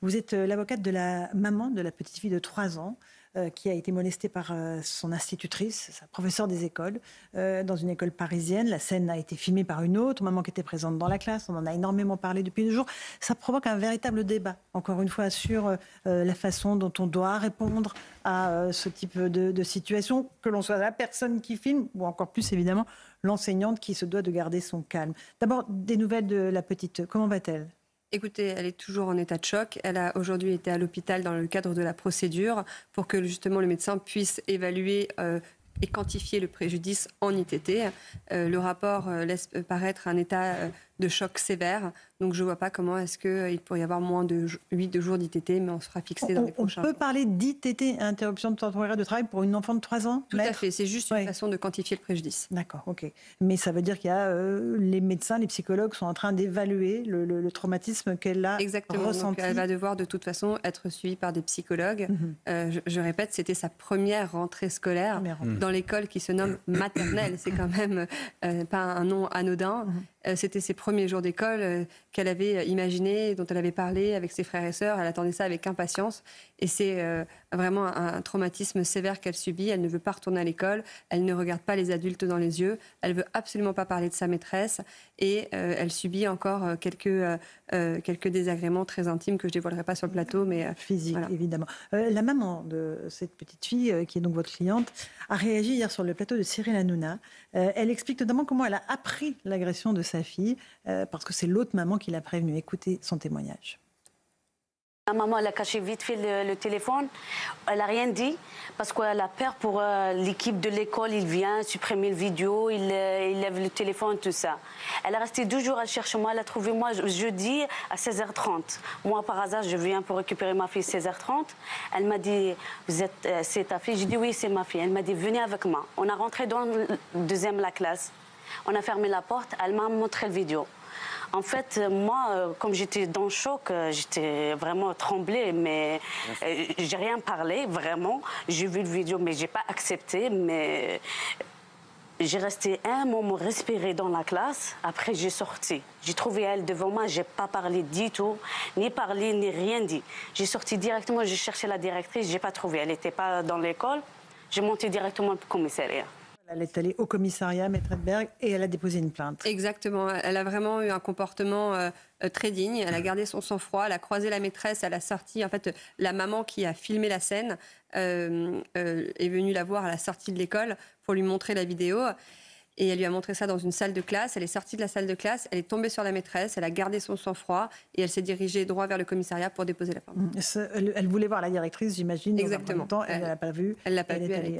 Vous êtes l'avocate de la maman de la petite fille de 3 ans qui a été molestée par son institutrice, sa professeure des écoles, dans une école parisienne. La scène a été filmée par une autre maman qui était présente dans la classe. On en a énormément parlé depuis 2 jours. Ça provoque un véritable débat, encore une fois, sur la façon dont on doit répondre à ce type de situation, que l'on soit la personne qui filme ou encore plus évidemment l'enseignante qui se doit de garder son calme. D'abord, des nouvelles de la petite. Comment va-t-elle ? Écoutez, elle est toujours en état de choc. Elle a aujourd'hui été à l'hôpital dans le cadre de la procédure pour que justement le médecin puisse évaluer et quantifier le préjudice en ITT. Le rapport laisse paraître un état de choc sévère. Donc je ne vois pas comment est-ce qu'il pourrait y avoir moins de 8 jours d'ITT, mais on sera fixé dans les prochains jours. On peut parler d'ITT, interruption de temps temporaire de travail, pour une enfant de 3 ans? Tout à fait, c'est juste une façon de quantifier le préjudice. D'accord, ok. Mais ça veut dire qu'il y a les médecins, les psychologues sont en train d'évaluer le traumatisme qu'elle a Exactement. ressenti. Donc elle va devoir de toute façon être suivie par des psychologues. Je répète, c'était sa première rentrée scolaire dans l'école qui se nomme maternelle. C'est quand même pas un nom anodin. C'était ses premiers jours d'école qu'elle avait imaginé, dont elle avait parlé avec ses frères et sœurs. Elle attendait ça avec impatience. Et c'est vraiment un traumatisme sévère qu'elle subit. Elle ne veut pas retourner à l'école. Elle ne regarde pas les adultes dans les yeux. Elle ne veut absolument pas parler de sa maîtresse. Et elle subit encore quelques désagréments très intimes que je ne dévoilerai pas sur le plateau. Mais, physique, voilà. Évidemment. La maman de cette petite fille, qui est donc votre cliente, a réagi hier sur le plateau de Cyril Hanouna. Elle explique notamment comment elle a appris l'agression de sa fille, parce que c'est l'autre maman qui l'a prévenue. Écoutez son témoignage. La maman, elle a caché vite fait le téléphone. Elle n'a rien dit parce qu'elle a peur pour l'équipe de l'école. Il vient supprimer le vidéo, il lève le téléphone, tout ça. Elle est restée 2 jours, elle cherche moi. Elle a trouvé moi jeudi à 16h30. Moi, par hasard, je viens pour récupérer ma fille 16h30. Elle m'a dit, c'est ta fille? J'ai dit oui, c'est ma fille. Elle m'a dit, venez avec moi. On a rentré dans le deuxième la classe. On a fermé la porte. Elle m'a montré le vidéo. En fait, moi, comme j'étais dans le choc, j'étais vraiment tremblée, mais j'ai rien parlé, vraiment. J'ai vu le vidéo, mais j'ai pas accepté, mais j'ai resté un moment respirer dans la classe. Après, j'ai sorti. J'ai trouvé elle devant moi, j'ai pas parlé du tout, ni parlé, ni rien dit. J'ai sorti directement, j'ai cherché la directrice, j'ai pas trouvé. Elle n'était pas dans l'école. J'ai monté directement au commissariat. Elle est allée au commissariat, Maître Edberg, et elle a déposé une plainte. Exactement. Elle a vraiment eu un comportement très digne. Elle a gardé son sang-froid. Elle a croisé la maîtresse. Elle a sorti. En fait, la maman qui a filmé la scène est venue la voir à la sortie de l'école pour lui montrer la vidéo. Et elle lui a montré ça dans une salle de classe. Elle est sortie de la salle de classe, elle est tombée sur la maîtresse, elle a gardé son sang-froid et elle s'est dirigée droit vers le commissariat pour déposer la plainte. Elle voulait voir la directrice, j'imagine. Exactement. Dans un temps, elle ne l'a pas vue. Elle l'a pas vue.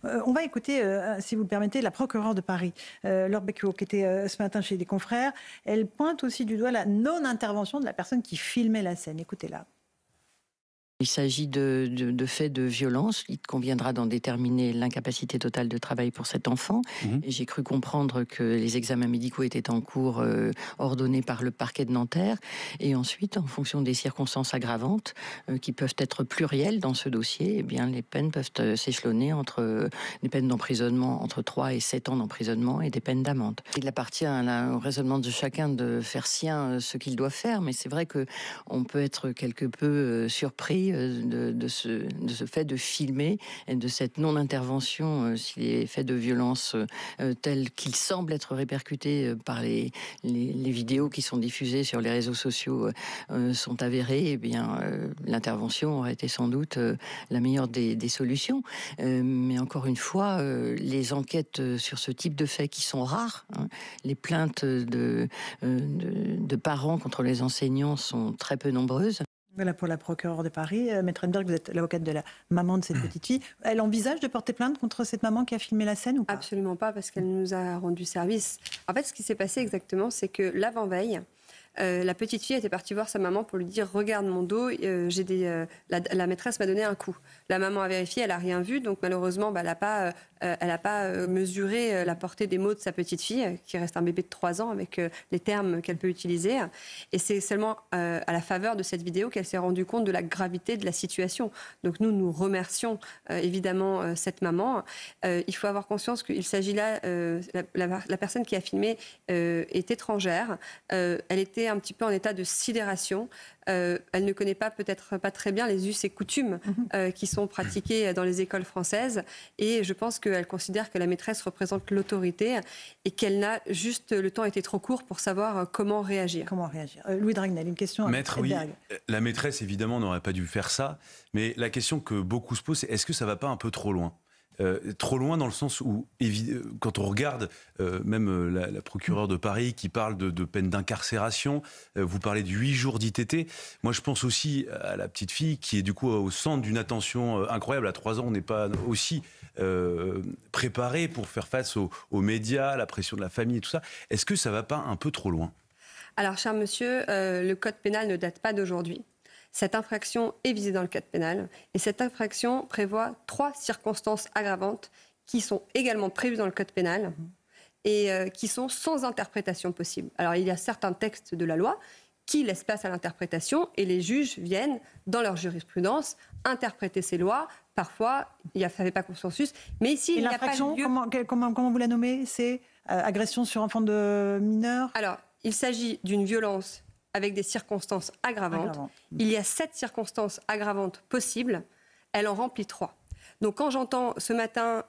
On va écouter, si vous le permettez, la procureure de Paris, Laure Becquio, qui était ce matin chez des confrères. Elle pointe aussi du doigt la non-intervention de la personne qui filmait la scène. Écoutez-la. Il s'agit de faits de violence. Il conviendra d'en déterminer l'incapacité totale de travail pour cet enfant. Et j'ai cru comprendre que les examens médicaux étaient en cours, ordonnés par le parquet de Nanterre. Et ensuite, en fonction des circonstances aggravantes, qui peuvent être plurielles dans ce dossier, eh bien, les peines peuvent s'échelonner entre des peines d'emprisonnement entre 3 et 7 ans d'emprisonnement et des peines d'amende. Il appartient au raisonnement de chacun de faire sien ce qu'il doit faire, mais c'est vrai qu'on peut être quelque peu surpris de ce fait de filmer et de cette non-intervention si les faits de violence tels qu'ils semblent être répercutés par les vidéos qui sont diffusées sur les réseaux sociaux sont avérés. Eh bien, l'intervention aurait été sans doute la meilleure des solutions. Mais encore une fois, les enquêtes sur ce type de faits qui sont rares, les plaintes de parents contre les enseignants sont très peu nombreuses. Voilà pour la procureure de Paris. Maître Edberg, vous êtes l'avocate de la maman de cette petite fille. Elle envisage de porter plainte contre cette maman qui a filmé la scène ou pas? Absolument pas, parce qu'elle nous a rendu service. En fait, ce qui s'est passé exactement, c'est que l'avant-veille, la petite fille était partie voir sa maman pour lui dire « Regarde mon dos, la maîtresse m'a donné un coup ». La maman a vérifié, elle n'a rien vu, donc malheureusement, elle n'a pas mesuré la portée des mots de sa petite fille, qui reste un bébé de 3 ans, avec les termes qu'elle peut utiliser. Et c'est seulement à la faveur de cette vidéo qu'elle s'est rendue compte de la gravité de la situation. Donc nous remercions évidemment cette maman. Il faut avoir conscience qu'il s'agit là, la personne qui a filmé est étrangère. Elle était est un petit peu en état de sidération. Elle ne connaît peut-être pas très bien les us et coutumes qui sont pratiqués dans les écoles françaises. Et je pense qu'elle considère que la maîtresse représente l'autorité et qu'elle n'a juste, le temps été trop court pour savoir comment réagir. Louis Dragnel, une question. Maître, oui, la maîtresse, évidemment, n'aurait pas dû faire ça. Mais la question que beaucoup se posent, c'est est-ce que ça ne va pas un peu trop loin ? Trop loin dans le sens où, quand on regarde même la procureure de Paris qui parle de peine d'incarcération, vous parlez de 8 jours d'ITT. Moi, je pense aussi à la petite fille qui est du coup au centre d'une attention incroyable. À 3 ans, on n'est pas aussi préparé pour faire face aux médias, à la pression de la famille et tout ça. Est-ce que ça ne va pas un peu trop loin ? Alors, cher monsieur, le code pénal ne date pas d'aujourd'hui. Cette infraction est visée dans le code pénal et cette infraction prévoit 3 circonstances aggravantes qui sont également prévues dans le code pénal et qui sont sans interprétation possible. Alors, il y a certains textes de la loi qui laissent place à l'interprétation et les juges viennent, dans leur jurisprudence, interpréter ces lois. Parfois, il n'y avait pas consensus, mais ici, il n'y a pas lieu... Comment vous la nommez ? C'est agression sur enfant de mineur ? Alors, il s'agit d'une violence avec des circonstances aggravantes. Il y a 7 circonstances aggravantes possibles. Elle en remplit 3. Donc quand j'entends ce matin,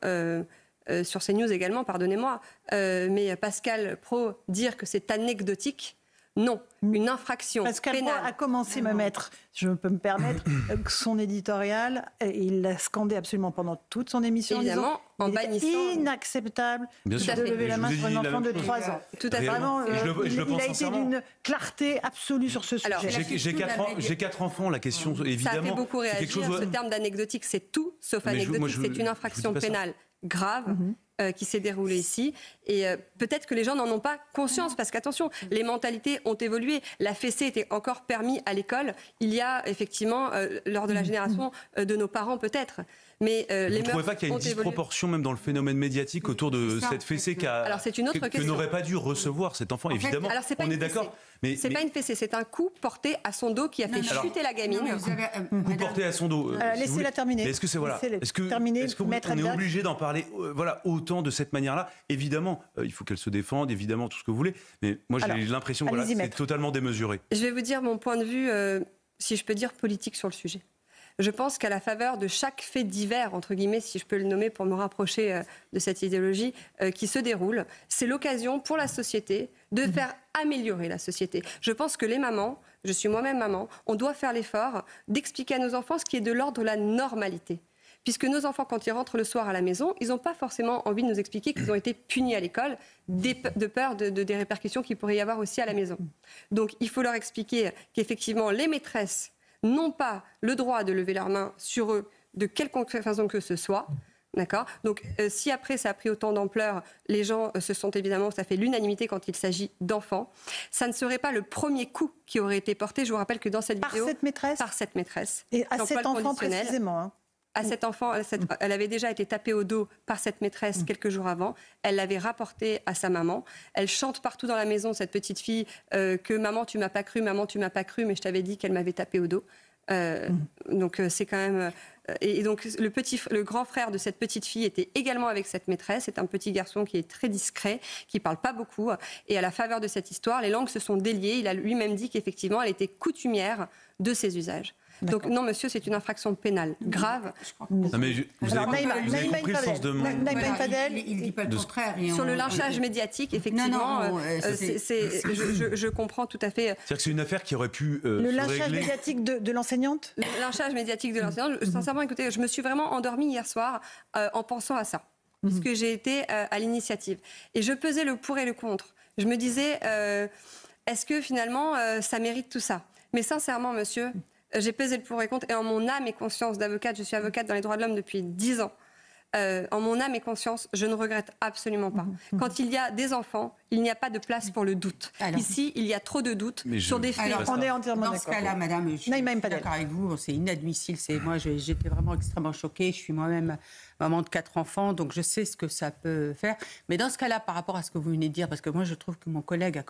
sur CNews également, pardonnez-moi, mais Pascal Praud dire que c'est anecdotique, non, une infraction Pascal pénale... Praud a commencé, me mettre, je peux me permettre, son éditorial, il l'a scandé absolument pendant toute son émission. Évidemment, en bannissant... inacceptable de lever la main sur un enfant de 3 ans. Tout à fait. Vraiment, je le pense il a été sincèrement. d'une clarté absolue sur ce sujet. Alors, j'ai 4 enfants, la question, évidemment... Ça a fait beaucoup réagir, ce terme d'anecdotique, c'est tout sauf anecdotique. C'est une infraction pénale grave qui s'est déroulée ici. Et peut-être que les gens n'en ont pas conscience, parce qu'attention, les mentalités ont évolué. La fessée était encore permis à l'école. Il y a effectivement, lors de la génération de nos parents peut-être. Mais vous ne trouvez pas qu'il y a une disproportion même dans le phénomène médiatique autour de cette fessée que n'aurait pas dû recevoir cet enfant, évidemment, on est d'accord. Mais c'est pas une fessée, c'est un coup porté à son dos qui a fait chuter la gamine. Coup porté à son dos. Laissez-la terminer. Est-ce que c'est est-ce qu'on est obligé d'en parler autant de cette manière-là ? Évidemment, il faut qu'elle se défende, évidemment, tout ce que vous voulez. Mais moi, j'ai l'impression que c'est totalement démesuré. Je vais vous dire mon point de vue, si je peux dire, politique sur le sujet. Je pense qu'à la faveur de chaque fait divers, entre guillemets, si je peux le nommer pour me rapprocher de cette idéologie qui se déroule, c'est l'occasion pour la société de faire améliorer la société. Je pense que les mamans, je suis moi-même maman, on doit faire l'effort d'expliquer à nos enfants ce qui est de l'ordre de la normalité. Puisque nos enfants, quand ils rentrent le soir à la maison, ils n'ont pas forcément envie de nous expliquer qu'ils ont été punis à l'école, de peur des répercussions qu'il pourrait y avoir aussi à la maison. Donc il faut leur expliquer qu'effectivement, les maîtresses n'ont pas le droit de lever leurs mains sur eux de quelque façon que ce soit. D'accord ? Donc, si après ça a pris autant d'ampleur, les gens se sont évidemment, ça fait l'unanimité quand il s'agit d'enfants. Ça ne serait pas le premier coup qui aurait été porté. Je vous rappelle que dans cette vidéo... Par cette maîtresse. Et à cet enfant précisément. À cet enfant, elle avait déjà été tapée au dos par cette maîtresse quelques jours avant. Elle l'avait rapporté à sa maman. Elle chante partout dans la maison, cette petite fille, que maman, tu m'as pas cru, mais je t'avais dit qu'elle m'avait tapé au dos. Donc c'est quand même... Et donc le grand frère de cette petite fille était également avec cette maîtresse. C'est un petit garçon qui est très discret, qui parle pas beaucoup. Et à la faveur de cette histoire, les langues se sont déliées. Il a lui-même dit qu'effectivement, elle était coutumière de ces usages. Donc non, monsieur, c'est une infraction pénale grave. Non, mais vous avez compris le sens de mon... Il dit pas le contraire. Sur le lynchage médiatique, effectivement, je comprends tout à fait. C'est-à-dire que c'est une affaire qui aurait pu le lynchage médiatique de l'enseignante. Le lynchage médiatique de l'enseignante. Sincèrement, écoutez, je me suis vraiment endormie hier soir en pensant à ça, puisque j'ai été à l'initiative. Et je pesais le pour et le contre. Je me disais, est-ce que finalement, ça mérite tout ça ? Mais sincèrement, monsieur... J'ai pesé le pour et contre, et en mon âme et conscience d'avocate, je suis avocate dans les droits de l'homme depuis 10 ans, en mon âme et conscience, je ne regrette absolument pas. Quand il y a des enfants, il n'y a pas de place pour le doute. Alors, ici, il y a trop de doutes sur des faits. Alors, on est entièrement d'accord. Dans ce cas-là, madame, je suis d'accord avec vous, c'est inadmissible. Moi, j'étais vraiment extrêmement choquée. Je suis moi-même maman de 4 enfants, donc je sais ce que ça peut faire. Mais dans ce cas-là, par rapport à ce que vous venez de dire, parce que moi, je trouve que mon collègue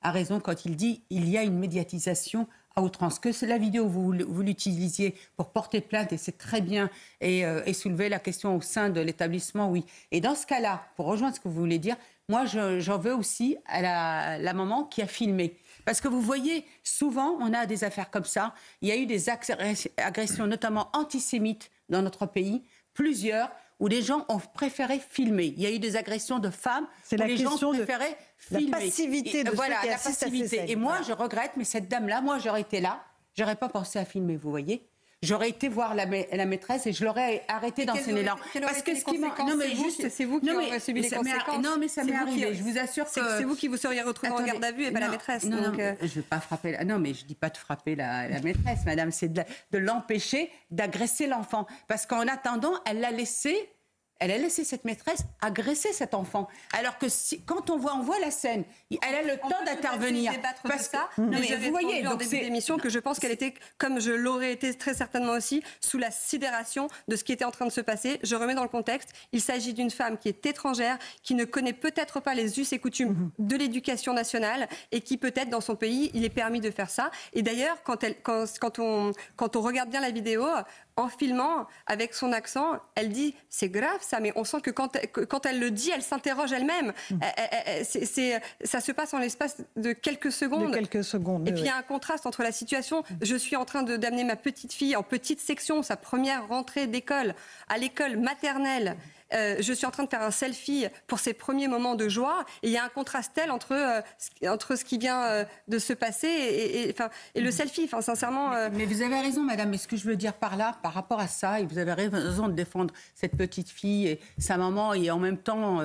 a raison quand il dit qu'il y a une médiatisation à outrance, que c'est la vidéo, vous l'utilisiez pour porter plainte, et c'est très bien, et soulever la question au sein de l'établissement, oui. Et dans ce cas-là, pour rejoindre ce que vous voulez dire, moi, j'en veux aussi à la maman qui a filmé. Parce que vous voyez, souvent, on a des affaires comme ça. Il y a eu des agressions, notamment antisémites, dans notre pays, plusieurs, où les gens ont préféré filmer. Il y a eu des agressions de femmes où les gens préféraient filmer. La passivité de voilà, ceux qui la assistent à ces passivité. scènes. Et moi, je regrette, mais cette dame-là, moi, j'aurais été là, j'aurais pas pensé à filmer, vous voyez. J'aurais été voir la maîtresse et je l'aurais arrêté dans son élan. Parce que ce qui manque, non mais juste, c'est vous qui aurez subi les conséquences. Non mais ça m'est arrivé. Je vous assure que c'est vous qui vous seriez retrouvé en garde à vue et pas la maîtresse. Non, je ne vais pas frapper. Non mais je dis pas de frapper la maîtresse, madame. C'est de l'empêcher d'agresser l'enfant. Parce qu'en attendant, elle a laissé cette maîtresse agresser cet enfant. Alors que quand on voit la scène, elle a le temps d'intervenir. Parce que mais vous voyez, en début d'émission que je pense qu'elle était, comme je l'aurais été très certainement aussi, sous la sidération de ce qui était en train de se passer. Je remets dans le contexte. Il s'agit d'une femme qui est étrangère, qui ne connaît peut-être pas les us et coutumes de l'éducation nationale et qui peut-être dans son pays, il est permis de faire ça. Et d'ailleurs, quand on regarde bien la vidéo, en filmant avec son accent, elle dit c'est grave ça, mais on sent que quand elle le dit, elle s'interroge elle-même. Ça se passe en l'espace de quelques secondes. Et puis il y a un contraste entre la situation. Je suis en train d'amener ma petite fille en petite section, sa première rentrée d'école, à l'école maternelle. Je suis en train de faire un selfie pour ses premiers moments de joie. Et il y a un contraste tel entre ce qui vient de se passer et le selfie. Enfin, sincèrement. Mais vous avez raison, madame. Mais ce que je veux dire par là, par rapport à ça, et vous avez raison de défendre cette petite fille et sa maman. Et en même temps,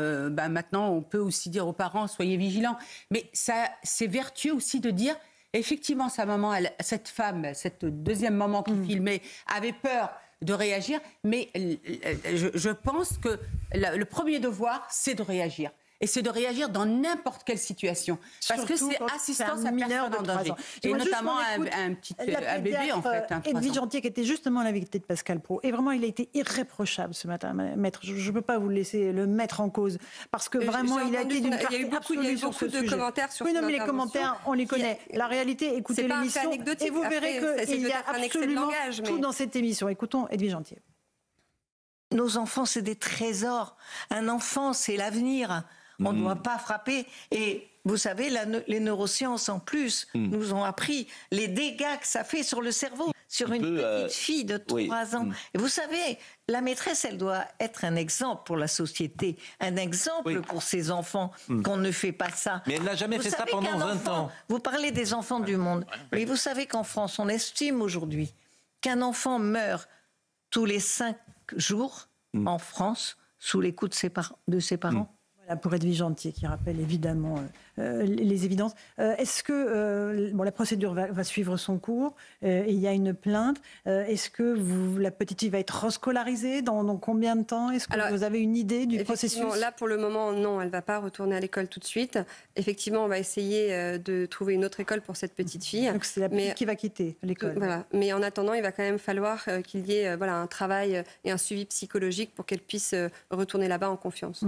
maintenant, on peut aussi dire aux parents, soyez vigilants. Mais c'est vertueux aussi de dire, effectivement, sa maman, cette femme, cette deuxième maman qui filmait, avait peur de réagir, mais je pense que le premier devoir, c'est de réagir. Et c'est de réagir dans n'importe quelle situation. Parce que c'est assistance à personne en danger. Et notamment un bébé, en fait. Edwige Jeantier, qui était justement l'invité de Pascal Praud. Et vraiment, il a été irréprochable ce matin, maître. Je ne peux pas vous laisser le mettre en cause. Parce que vraiment, il a été d'une clarté absolue sur ce sujet. Il y a eu beaucoup de commentaires sur Oui, non, mais les commentaires, on les connaît. La réalité, écoutez l'émission. Et vous verrez qu'il y a absolument tout dans cette émission. Écoutons Edwige Jeantier. Nos enfants, c'est des trésors. Un enfant, c'est l'avenir. On ne doit pas frapper. Et vous savez, les neurosciences, en plus, nous ont appris les dégâts que ça fait sur le cerveau, sur une petite fille de 3 ans. Et vous savez, la maîtresse, elle doit être un exemple pour la société, un exemple pour ses enfants, qu'on ne fait pas ça. Mais elle n'a jamais fait ça pendant 20 ans. Vous parlez des enfants du monde. Mais vous savez qu'en France, on estime aujourd'hui qu'un enfant meurt tous les 5 jours en France sous les coups de ses parents. Voilà pour Edwige Jeantier, qui rappelle évidemment les évidences. Est-ce que la procédure va suivre son cours et il y a une plainte. Est-ce que la petite fille va être rescolarisée dans combien de temps? Est-ce que vous avez une idée du processus? Là, pour le moment, non, elle ne va pas retourner à l'école tout de suite. Effectivement, on va essayer de trouver une autre école pour cette petite fille. Donc c'est la petite qui va quitter l'école. Voilà. Mais en attendant, il va quand même falloir qu'il y ait un travail et un suivi psychologique pour qu'elle puisse retourner là-bas en confiance.